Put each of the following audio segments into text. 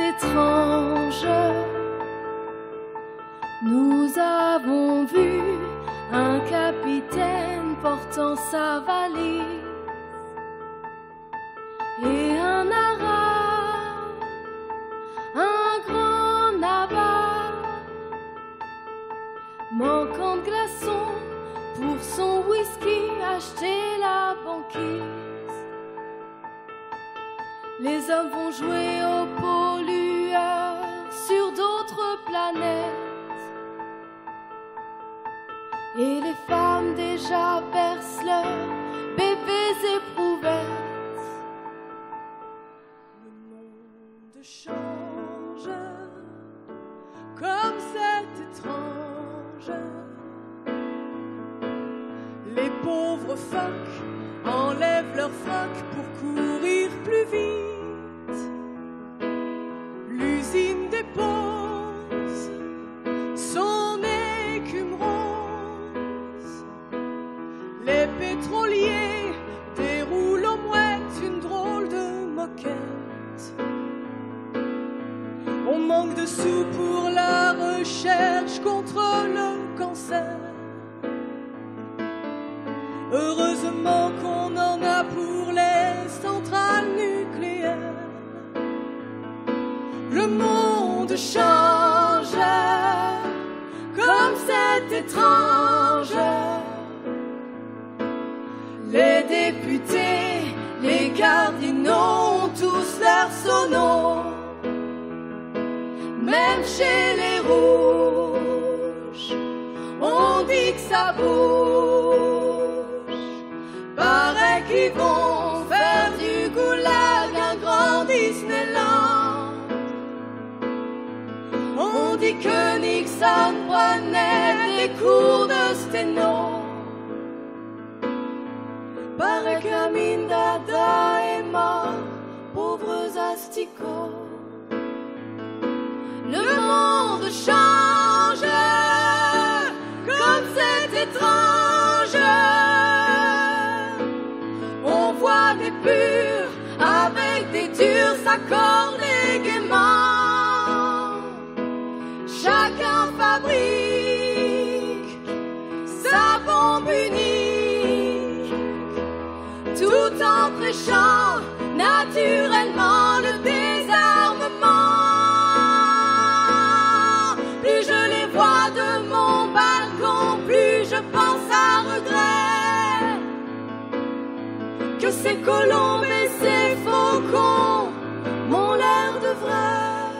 étrange. Nous avons vu un capitaine portant sa valise et un arabe, un grand naval, manquant de glaçons pour son whisky, acheter la banquise. Les hommes vont jouer aux pollueurs sur d'autres planètes, et les femmes déjà bercent leurs bébés éprouvettes. Le monde change, comme c'est étrange. Les pauvres phoques enlèvent leurs frocs pour courir plus vite. L'usine dépose son écume rose. Les pétroliers déroulent aux mouettes une drôle de moquette. On manque de sous pour la recherche contre le cancer. Heureusement qu'on en a pour les centrales nucléaires. Le monde change, comme c'est étrange. Les députés, les cardinaux ont tous leurs sonos. Même chez les rouges, on dit que ça bouge. Paraît qu'ils vont faire du goulag un grand Disneyland. On dit que Nixon prenait des cours de sténo. Paraît qu'Amin Dada est mort, pauvres asticots. Le monde change, comme c'est étrange. On voit des purs avec des durs s'accorder gaiement. Chacun fabrique sa bombe unique, tout en prêchant naturellement le désarmement. Plus je les vois de mon balcon, plus je pense à regret que ces colombes et ces faucons m'ont l'air de vrai.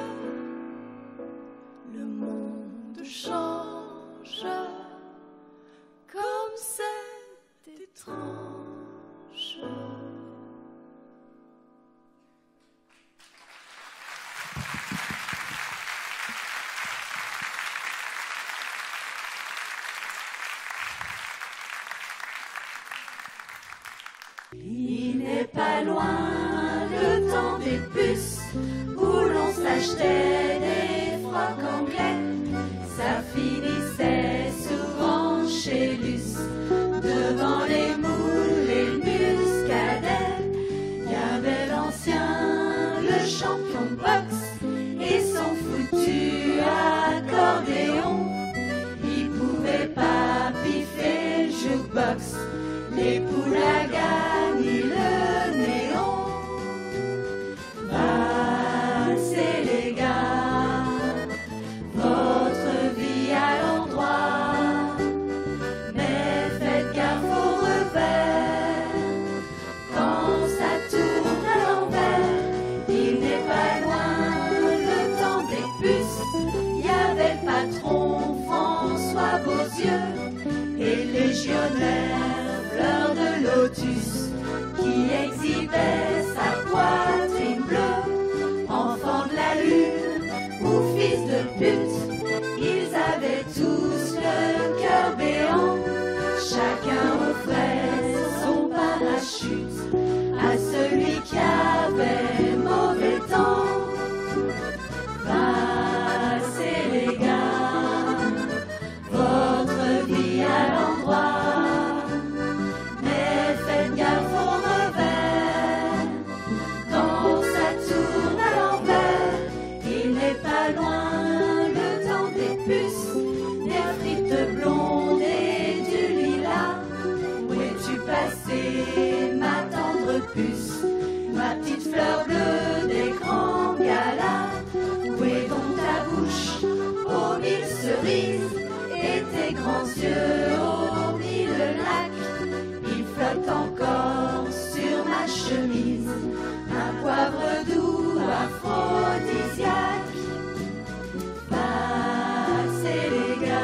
Le monde change, comme c'est étrange. Il n'est pas loin le temps des puces où l'on s'achetait des frocs anglais. Ça finissait souvent chez Luce, devant les moules, les muscadets. Il y avait l'ancien, le champion de boxe et son foutu accordéon. Il pouvait pas piffer le jukebox, les poules à gagne ni le néon. Valsez les gars, votre vie à l'endroit, mais faites gaffe au revers, quand ça tourne à l'envers. Il n'est pas loin le temps des puces, y avait le patron François Beauzieux et légionnaire fleur de lotus qui exhibait sa poitrine bleue. Enfant de la lune ou fils de pute, ils avaient tous le cœur béant. Chacun offrait son parachute à celui qui avait mauvais temps. Passez les gars, votre vie à l'endroit, mais faites gaffe au revers, ses grands yeux ornis le lac. Il flotte encore sur ma chemise, un poivre doux aphrodisiaque. Passez les gars,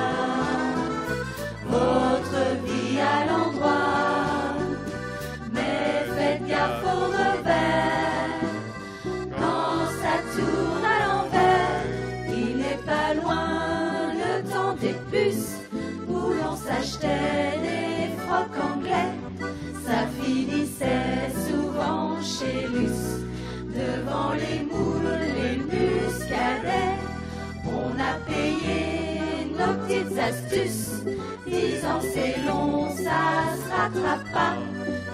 votre vie à l'endroit, mais faites gaffe au revers. Quand ça tourne à l'envers, il n'est pas loin le temps des puces où l'on s'achetait des frocs anglais. Ça finissait souvent chez Luce, devant les moules, les muscadets. On a payé nos petites astuces, 10 ans c'est long, ça se rattrape pas.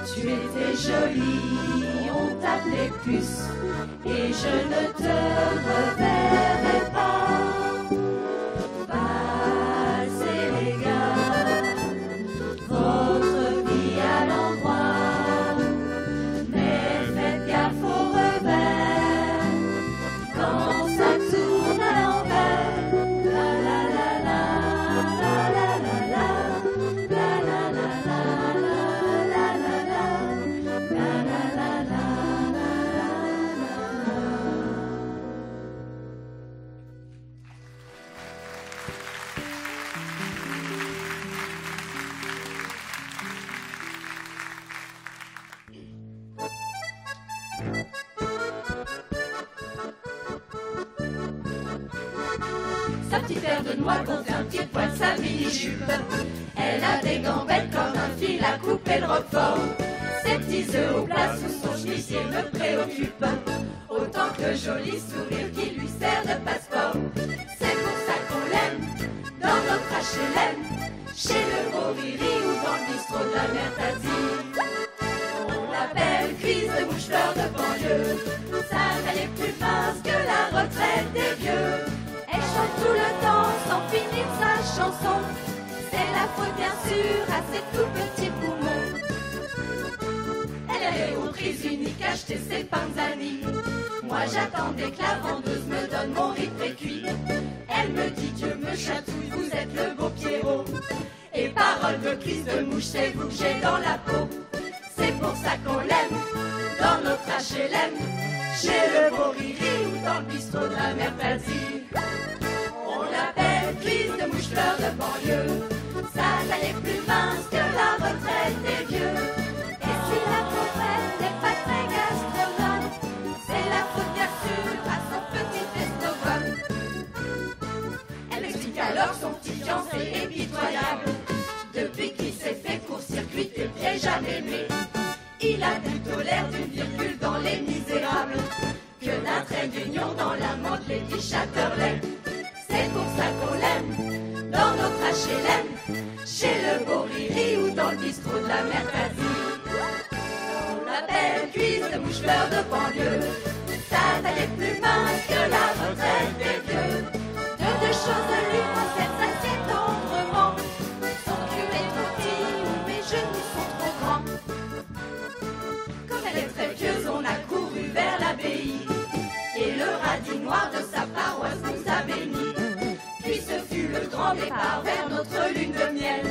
Tu étais jolie, on t'appelait puce, et je ne te reverrai pas. Passez les gars, votre vie à l'endroit, mais faites gaffe au revers. Quand ça tourne à l'envers, la la la la la la la la la la la la la la la la. Sa petite paire de noix contre un petit poil, sa mini-jupe. Elle a des gambettes comme un fil à couper le roquefort. Ses petits œufs au plat sous son chemisier me préoccupent, autant que le joli sourire qui lui sert de passeport. C'est pour ça qu'on l'aime, dans notre HLM, chez le beau Riri ou dans le bistrot de la mère Tazie. On l'appelle cuisse de mouche-fleur de banlieue, sa taille est plus mince que la retraite des vieux. Elle chante tout le temps sans finir sa chanson. C'est la faute bien sûr à ses tout petits poumons. Elle est autrice unique, acheter ses panzani. Moi j'attendais que la vendeuse me donne mon riz précuit. Elle me dit Dieu me chatouille, vous êtes le beau Pierrot. Et parole de cuisse de mouche, c'est vous que j'ai dans la peau. C'est pour ça qu'on l'aime, dans notre HLM, chez le beau Riri ou dans le bistrot de la mère Tazie. On l'appelle cuisse de mouche-fleur de banlieue, sa taille est plus mince que la retraite des vieux. Et si la pauvrette n'est pas très gastronome, c'est la faute bien sûr à son petit estomac. Elle explique alors son petit fiancé est pitoyable. Depuis qu'il s'est fait court-circuiter piège à mémé, il a plutôt l'air d'une virgule dans Les Misérables que d'un trait d'union dans la montre Lady Chatterley. C'est pour ça qu'on l'aime, dans notre HLM, chez le beau Riri ou dans le bistrot de la mère Tazie. On l'appelle cuisse de mouche-fleur de banlieue, sa taille est plus mince que la retraite des vieux. De deux choses lui possède sa assiette autrement, son cul est trop petit ou mes genoux sont trop grands. Comme elle est très pieuse, on a couru vers l'abbaye, et le radis noir de sa paroisse nous a bénis. Puis ce fut le grand départ vers notre lune de miel,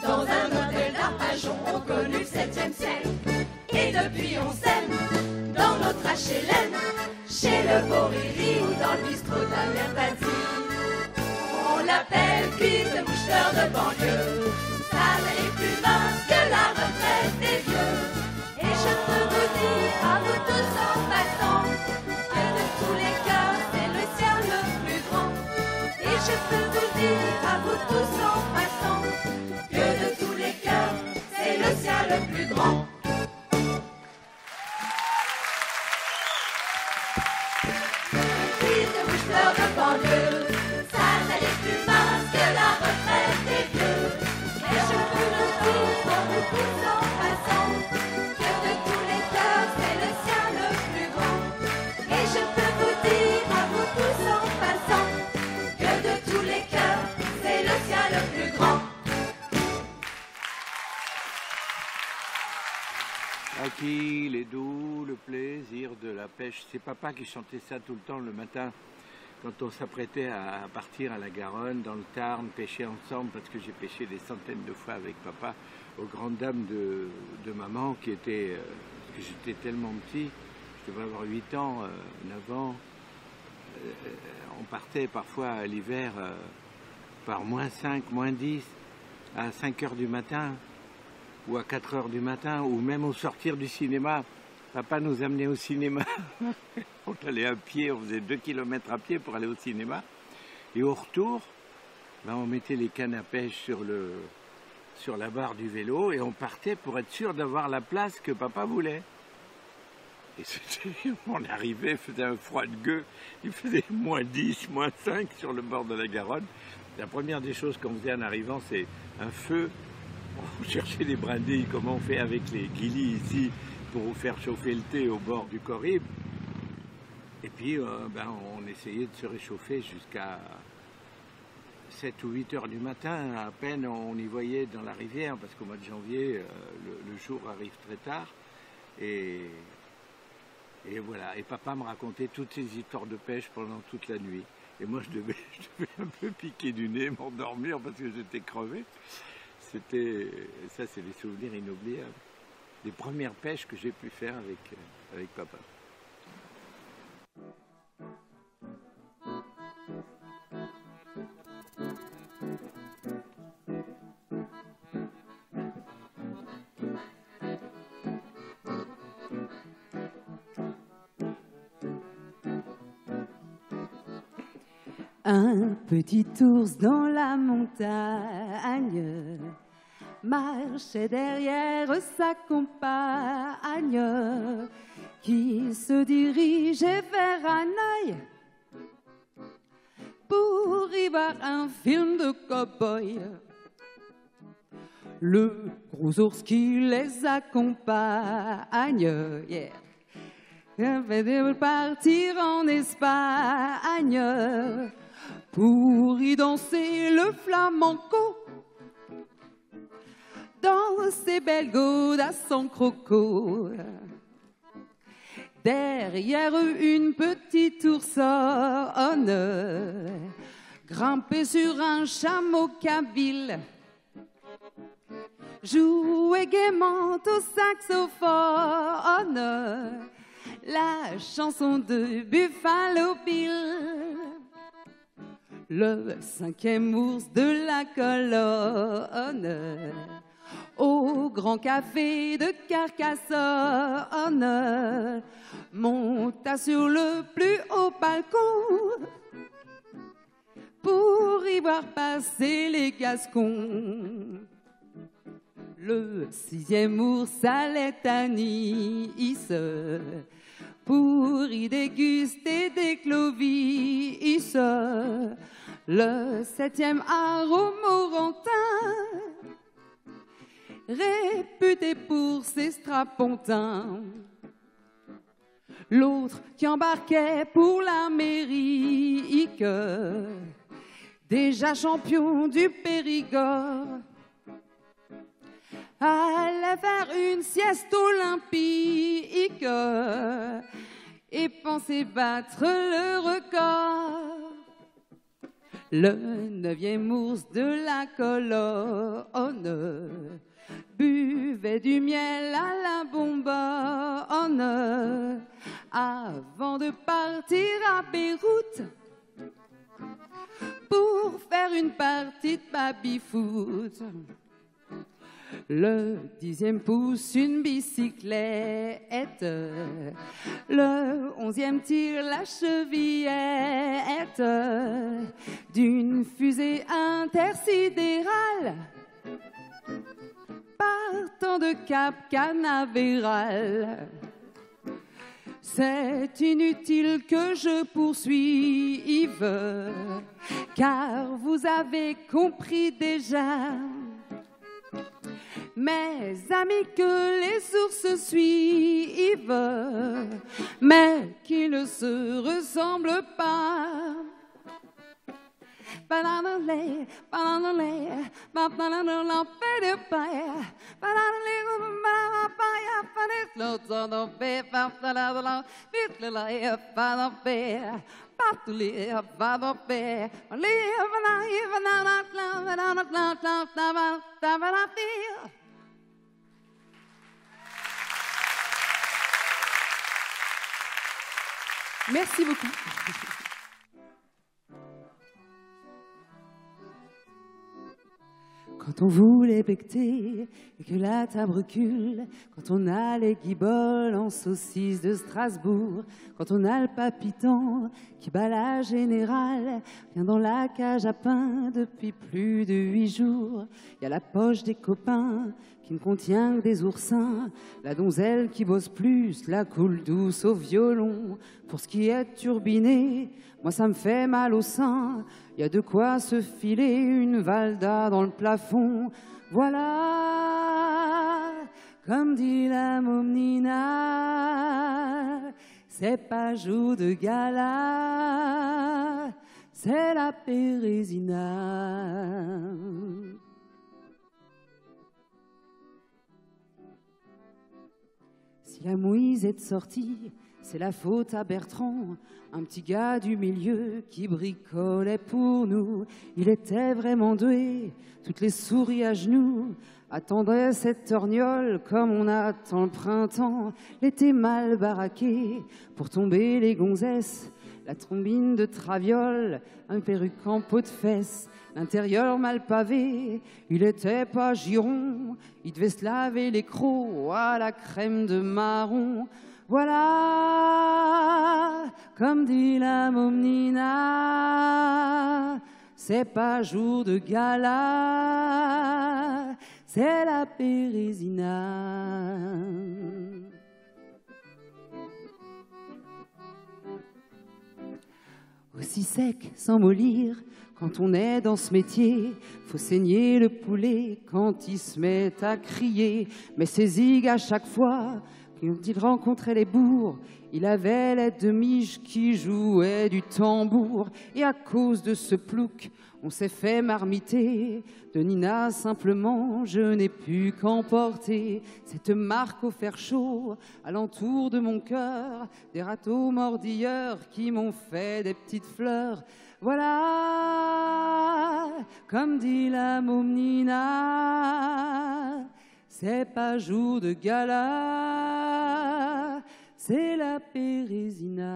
dans un hôtel d'Arpajon, on connut le 7e siècle. Et depuis on s'aime, dans notre HLM, chez le beau Riri ou dans le bistrot de la mère Tazie. On l'appelle cuisse de mouche-fleur de banlieue, sa taille est plus mince que la retraite des vieux. Et je peux vous dire à vous tous en passant, que de tous les cœurs c'est le sien le plus grand. Et je peux vous dire à vous tous en passant, que de tous les cœurs c'est le sien le plus grand. Cuisse de mouche-fleur de banlieue, sa taille est plus mince que la retraite des vieux. Et je peux vous dire à vous tous en passant, que de tous les cœurs c'est le sien le plus grand. Et je peux vous dire à vous tous en passant, que de tous les cœurs c'est le sien le plus grand. À qui il est doux le plaisir de la pêche. C'est papa qui chantait ça tout le temps le matin quand on s'apprêtait à partir à la Garonne, dans le Tarn, pêcher ensemble, parce que j'ai pêché des centaines de fois avec papa, aux grandes dames de maman, qui était, parce que j'étais tellement petit, je devais avoir 8 ans, 9 ans, on partait parfois à l'hiver par -5, -10, à 5 heures du matin, ou à 4 heures du matin, ou même au sortir du cinéma. Papa nous amenait au cinéma. On allait à pied, on faisait 2 kilomètres à pied pour aller au cinéma. Et au retour, ben, on mettait les cannes à pêche sur la barre du vélo et on partait pour être sûr d'avoir la place que papa voulait. Et on arrivait, il faisait un froid de gueux, il faisait -10, -5 sur le bord de la Garonne. La première des choses qu'on faisait en arrivant, c'est un feu. On cherchait les brindilles, comme on fait avec les guilis ici, pour faire chauffer le thé au bord du Corrib. Et puis, ben, on essayait de se réchauffer jusqu'à 7 ou 8 heures du matin. À peine on y voyait dans la rivière, parce qu'au mois de janvier, le jour arrive très tard. Et voilà. Et papa me racontait toutes ces histoires de pêche pendant toute la nuit. Et moi, je devais un peu piquer du nez, m'endormir parce que j'étais crevé. Ça, c'est des souvenirs inoubliables. Les premières pêches que j'ai pu faire avec papa. Un petit ours dans la montagne marchait derrière sa compagne qui se dirigeait vers Hanoï pour y voir un film de cow-boy. Le gros ours qui les accompagne, veut partir en Espagne pour y danser le flamenco dans ces belles godasses en croco. Derrière eux, une petite oursonne grimpée sur un chameau kabyle jouait gaiement au saxophone la chanson de Buffalo Bill. Le 5e ours de la colonne au grand café de Carcassonne monta sur le plus haut balcon pour y voir passer les Gascons. Le 6e ours allait à Nice pour y déguster des clovis. Le 7e à Romorantin, réputé pour ses strapontins. L'autre qui embarquait pour l'Amérique, déjà champion du Périgord, allait faire une sieste olympique et pensait battre le record. Le 9e ours de la colonne buvait du miel à la bonbonne avant de partir à Beyrouth pour faire une partie de baby-foot. Le 10e pousse une bicyclette, le 11e tire la chevillette d'une fusée intersidérale partant de Cap Canaveral. C'est inutile que je poursuive, car vous avez compris déjà, mes amis, que les ours suivent, mais qu'ils ne se ressemblent pas. Merci beaucoup. Quand on voulait becter et que la table recule, quand on a les guiboles en saucisse de Strasbourg, quand on a le papitan qui bat la générale, vient dans la cage à pain depuis plus de 8 jours. Il y a la poche des copains qui ne contient que des oursins, la donzelle qui bosse plus, la coule douce au violon. Pour ce qui est turbiné, moi ça me fait mal au sein. Il y a de quoi se filer une valda dans le plafond. Voilà, comme dit la Momnina, c'est pas jour de gala, c'est la Pérésina. Si la mouise est sortie, c'est la faute à Bertrand, un petit gars du milieu qui bricolait pour nous. Il était vraiment doué, toutes les souris à genoux attendaient cette torgnole comme on attend le printemps. L'été mal baraqué pour tomber les gonzesses, la trombine de traviole, un perruque en peau de fesse. L'intérieur mal pavé, il était pas giron, il devait se laver les crocs à la crème de marron. Voilà, comme dit la Momnina, c'est pas jour de gala, c'est la Pérésina. Aussi sec, sans mollir, quand on est dans ce métier, faut saigner le poulet quand il se met à crier. Mais ces zigues à chaque fois, quand il rencontrait les bourgs, il avait l'aide de miche qui jouait du tambour. Et à cause de ce plouc, on s'est fait marmiter. De Nina, simplement, je n'ai pu qu'emporter cette marque au fer chaud, alentour de mon cœur, des râteaux mordilleurs qui m'ont fait des petites fleurs. Voilà, comme dit la Momnina, c'est pas jour de gala, c'est la Pérésina.